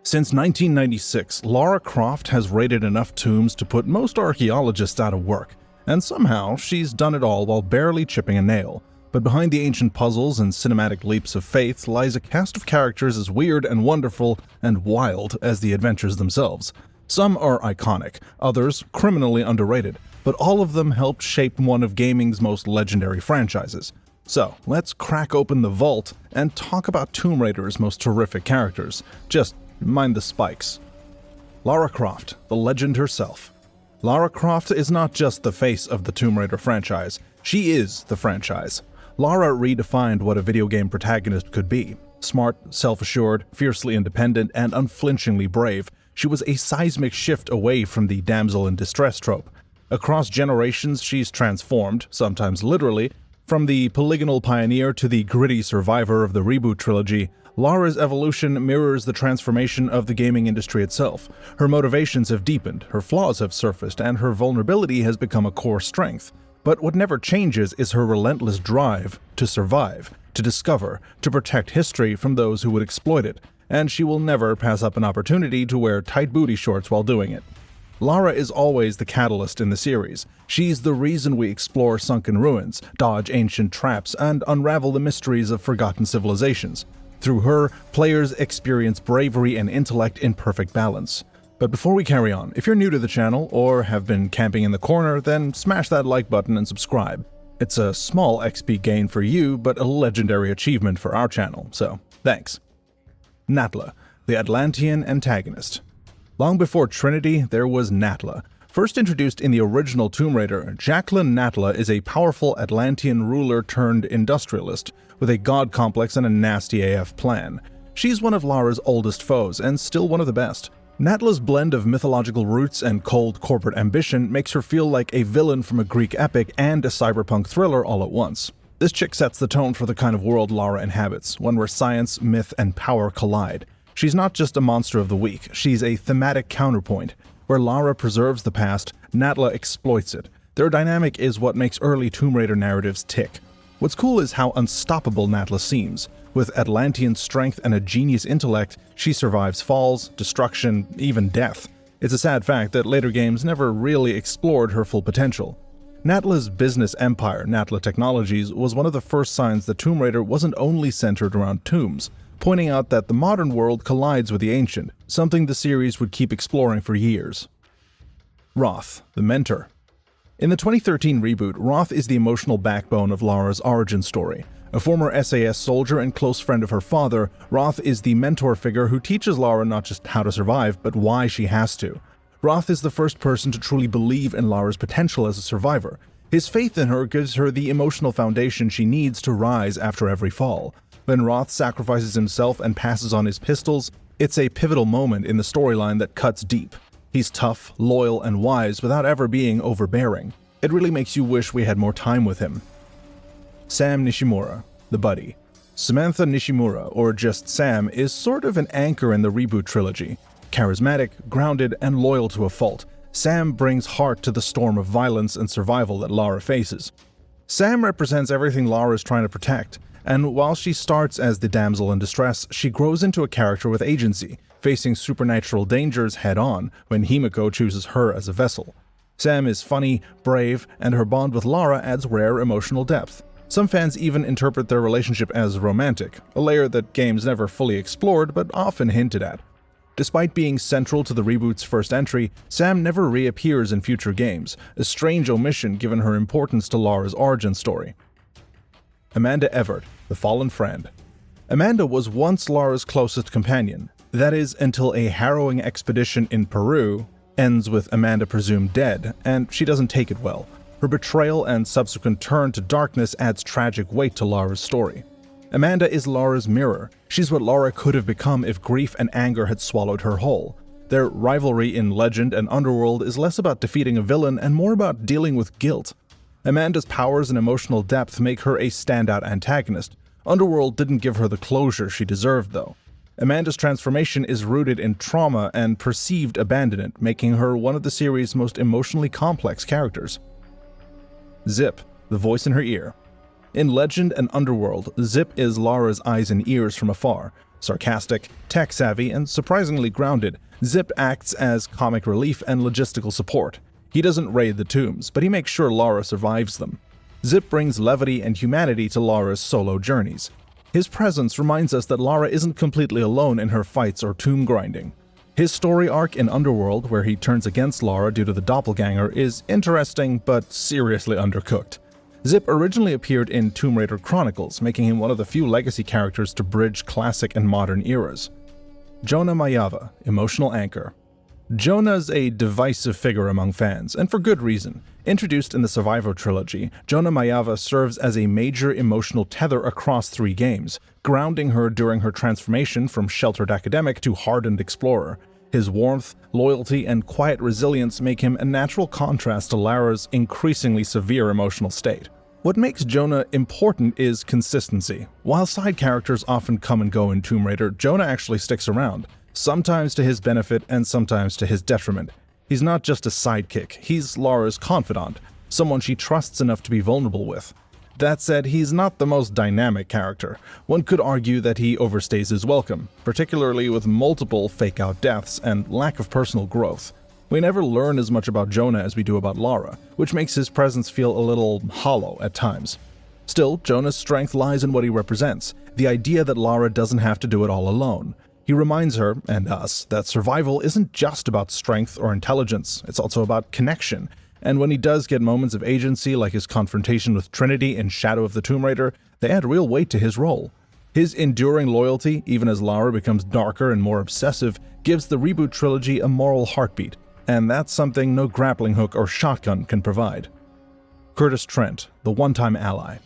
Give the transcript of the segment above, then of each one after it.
Since 1996, Lara Croft has raided enough tombs to put most archaeologists out of work, and somehow she's done it all while barely chipping a nail. But behind the ancient puzzles and cinematic leaps of faith lies a cast of characters as weird and wonderful and wild as the adventures themselves. Some are iconic, others criminally underrated, but all of them helped shape one of gaming's most legendary franchises. So, let's crack open the vault and talk about Tomb Raider's most terrific characters. Just mind the spikes. Lara Croft, the legend herself. Lara Croft is not just the face of the Tomb Raider franchise, she is the franchise. Lara redefined what a video game protagonist could be. Smart, self-assured, fiercely independent, and unflinchingly brave, she was a seismic shift away from the damsel in distress trope. Across generations, she's transformed, sometimes literally, from the polygonal pioneer to the gritty survivor of the reboot trilogy. Lara's evolution mirrors the transformation of the gaming industry itself. Her motivations have deepened, her flaws have surfaced, and her vulnerability has become a core strength. But what never changes is her relentless drive to survive, to discover, to protect history from those who would exploit it, and she will never pass up an opportunity to wear tight booty shorts while doing it. Lara is always the catalyst in the series. She's the reason we explore sunken ruins, dodge ancient traps, and unravel the mysteries of forgotten civilizations. Through her, players experience bravery and intellect in perfect balance. But before we carry on, if you're new to the channel or have been camping in the corner, then smash that like button and subscribe. It's a small XP gain for you, but a legendary achievement for our channel, so thanks. Natla, the Atlantean antagonist. Long before Trinity, there was Natla. First introduced in the original Tomb Raider, Jacqueline Natla is a powerful Atlantean ruler turned industrialist with a god complex and a nasty AF plan. She's one of Lara's oldest foes and still one of the best. Natla's blend of mythological roots and cold corporate ambition makes her feel like a villain from a Greek epic and a cyberpunk thriller all at once. This chick sets the tone for the kind of world Lara inhabits, one where science, myth, and power collide. She's not just a monster of the week, she's a thematic counterpoint. Where Lara preserves the past, Natla exploits it. Their dynamic is what makes early Tomb Raider narratives tick. What's cool is how unstoppable Natla seems. With Atlantean strength and a genius intellect, she survives falls, destruction, even death. It's a sad fact that later games never really explored her full potential. Natla's business empire, Natla Technologies, was one of the first signs that Tomb Raider wasn't only centered around tombs, pointing out that the modern world collides with the ancient, something the series would keep exploring for years. Roth, the mentor. In the 2013 reboot, Roth is the emotional backbone of Lara's origin story. A former SAS soldier and close friend of her father, Roth is the mentor figure who teaches Lara not just how to survive, but why she has to. Roth is the first person to truly believe in Lara's potential as a survivor. His faith in her gives her the emotional foundation she needs to rise after every fall. When Roth sacrifices himself and passes on his pistols, it's a pivotal moment in the storyline that cuts deep. He's tough, loyal, and wise without ever being overbearing. It really makes you wish we had more time with him. Sam Nishimura, the buddy. Samantha Nishimura, or just Sam, is sort of an anchor in the reboot trilogy. Charismatic, grounded, and loyal to a fault, Sam brings heart to the storm of violence and survival that Lara faces. Sam represents everything Lara is trying to protect, and while she starts as the damsel in distress, she grows into a character with agency, facing supernatural dangers head-on when Himiko chooses her as a vessel. Sam is funny, brave, and her bond with Lara adds rare emotional depth. Some fans even interpret their relationship as romantic, a layer that games never fully explored but often hinted at. Despite being central to the reboot's first entry, Sam never reappears in future games, a strange omission given her importance to Lara's origin story. Amanda Evert, the fallen friend. Amanda was once Lara's closest companion. That is, until a harrowing expedition in Peru ends with Amanda presumed dead, and she doesn't take it well. Her betrayal and subsequent turn to darkness adds tragic weight to Lara's story. Amanda is Lara's mirror. She's what Lara could have become if grief and anger had swallowed her whole. Their rivalry in Legend and Underworld is less about defeating a villain and more about dealing with guilt. Amanda's powers and emotional depth make her a standout antagonist. Underworld didn't give her the closure she deserved, though. Amanda's transformation is rooted in trauma and perceived abandonment, making her one of the series' most emotionally complex characters. Zip, the voice in her ear. In Legend and Underworld, Zip is Lara's eyes and ears from afar. Sarcastic, tech-savvy, and surprisingly grounded, Zip acts as comic relief and logistical support. He doesn't raid the tombs, but he makes sure Lara survives them. Zip brings levity and humanity to Lara's solo journeys. His presence reminds us that Lara isn't completely alone in her fights or tomb grinding. His story arc in Underworld, where he turns against Lara due to the doppelganger, is interesting but seriously undercooked. Zip originally appeared in Tomb Raider Chronicles, making him one of the few legacy characters to bridge classic and modern eras. Jonah Maiava, emotional anchor. Jonah's a divisive figure among fans, and for good reason. Introduced in the Survivor trilogy, Jonah Maiava serves as a major emotional tether across 3 games, grounding her during her transformation from sheltered academic to hardened explorer. His warmth, loyalty, and quiet resilience make him a natural contrast to Lara's increasingly severe emotional state. What makes Jonah important is consistency. While side characters often come and go in Tomb Raider, Jonah actually sticks around, sometimes to his benefit and sometimes to his detriment. He's not just a sidekick, he's Lara's confidant, someone she trusts enough to be vulnerable with. That said, he's not the most dynamic character. One could argue that he overstays his welcome, particularly with multiple fake-out deaths and lack of personal growth. We never learn as much about Jonah as we do about Lara, which makes his presence feel a little hollow at times. Still, Jonah's strength lies in what he represents, the idea that Lara doesn't have to do it all alone. He reminds her, and us, that survival isn't just about strength or intelligence, it's also about connection. And when he does get moments of agency like his confrontation with Trinity in Shadow of the Tomb Raider, they add real weight to his role. His enduring loyalty, even as Lara becomes darker and more obsessive, gives the reboot trilogy a moral heartbeat, and that's something no grappling hook or shotgun can provide. Kurtis Trent, the one-time ally.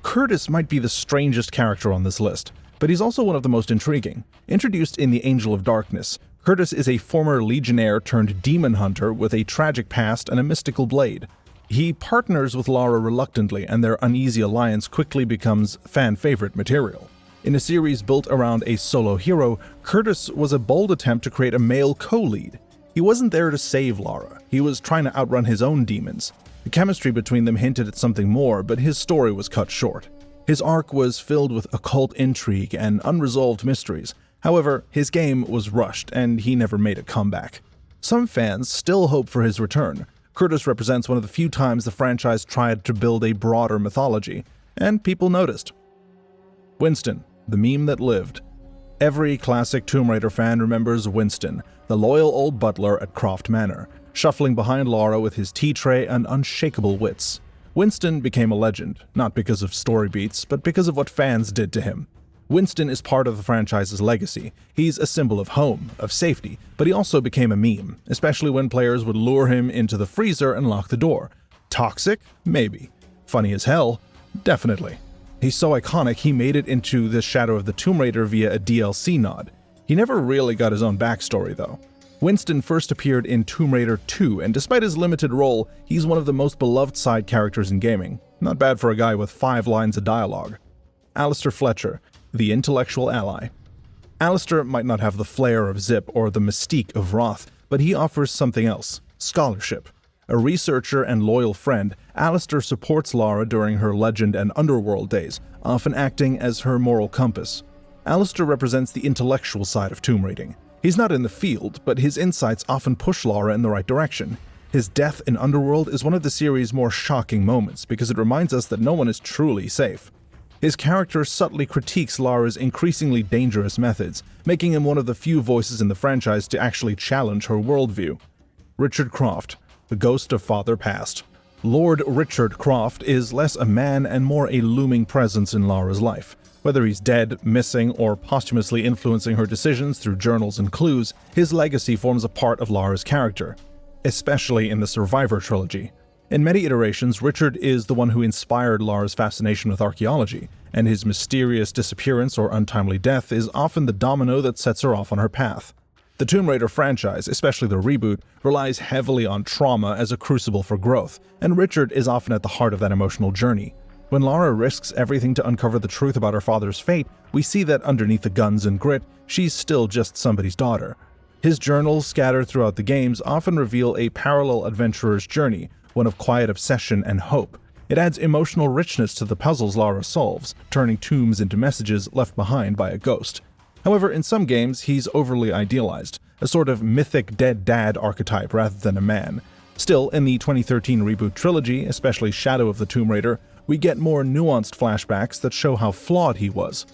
Kurtis might be the strangest character on this list, but he's also one of the most intriguing. Introduced in The Angel of Darkness, Kurtis is a former legionnaire turned demon hunter with a tragic past and a mystical blade. He partners with Lara reluctantly, and their uneasy alliance quickly becomes fan-favorite material. In a series built around a solo hero, Kurtis was a bold attempt to create a male co-lead. He wasn't there to save Lara, he was trying to outrun his own demons. The chemistry between them hinted at something more, but his story was cut short. His arc was filled with occult intrigue and unresolved mysteries. However, his game was rushed, and he never made a comeback. Some fans still hope for his return. Kurtis represents one of the few times the franchise tried to build a broader mythology, and people noticed. Winston, the meme that lived. Every classic Tomb Raider fan remembers Winston, the loyal old butler at Croft Manor, shuffling behind Lara with his tea tray and unshakable wits. Winston became a legend, not because of story beats, but because of what fans did to him. Winston is part of the franchise's legacy. He's a symbol of home, of safety, but he also became a meme, especially when players would lure him into the freezer and lock the door. Toxic? Maybe. Funny as hell? Definitely. He's so iconic he made it into the Shadow of the Tomb Raider via a DLC nod. He never really got his own backstory, though. Winston first appeared in Tomb Raider 2, and despite his limited role, he's one of the most beloved side characters in gaming. Not bad for a guy with 5 lines of dialogue. Alister Fletcher, the intellectual ally. Alister might not have the flair of Zip or the mystique of Roth, but he offers something else: scholarship. A researcher and loyal friend, Alister supports Lara during her Legend and Underworld days, often acting as her moral compass. Alister represents the intellectual side of tomb raiding. He's not in the field, but his insights often push Lara in the right direction. His death in Underworld is one of the series' more shocking moments because it reminds us that no one is truly safe. His character subtly critiques Lara's increasingly dangerous methods, making him one of the few voices in the franchise to actually challenge her worldview. Richard Croft, the ghost of Father Past. Lord Richard Croft is less a man and more a looming presence in Lara's life. Whether he's dead, missing, or posthumously influencing her decisions through journals and clues, his legacy forms a part of Lara's character, especially in the Survivor trilogy. In many iterations, Richard is the one who inspired Lara's fascination with archaeology, and his mysterious disappearance or untimely death is often the domino that sets her off on her path. The Tomb Raider franchise, especially the reboot, relies heavily on trauma as a crucible for growth, and Richard is often at the heart of that emotional journey. When Lara risks everything to uncover the truth about her father's fate, we see that underneath the guns and grit, she's still just somebody's daughter. His journals scattered throughout the games often reveal a parallel adventurer's journey, one of quiet obsession and hope. It adds emotional richness to the puzzles Lara solves, turning tombs into messages left behind by a ghost. However, in some games, he's overly idealized, a sort of mythic dead dad archetype rather than a man. Still, in the 2013 reboot trilogy, especially Shadow of the Tomb Raider, we get more nuanced flashbacks that show how flawed he was.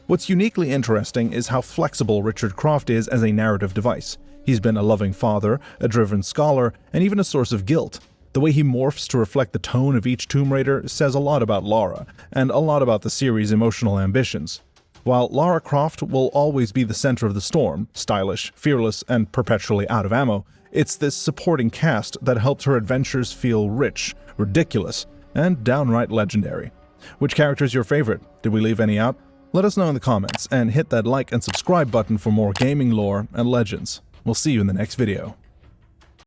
What's uniquely interesting is how flexible Richard Croft is as a narrative device. He's been a loving father, a driven scholar, and even a source of guilt. The way he morphs to reflect the tone of each Tomb Raider says a lot about Lara, and a lot about the series' emotional ambitions. While Lara Croft will always be the center of the storm, stylish, fearless, and perpetually out of ammo, it's this supporting cast that helped her adventures feel rich, ridiculous, and downright legendary. Which character is your favorite? Did we leave any out? Let us know in the comments, and hit that like and subscribe button for more gaming lore and legends. We'll see you in the next video.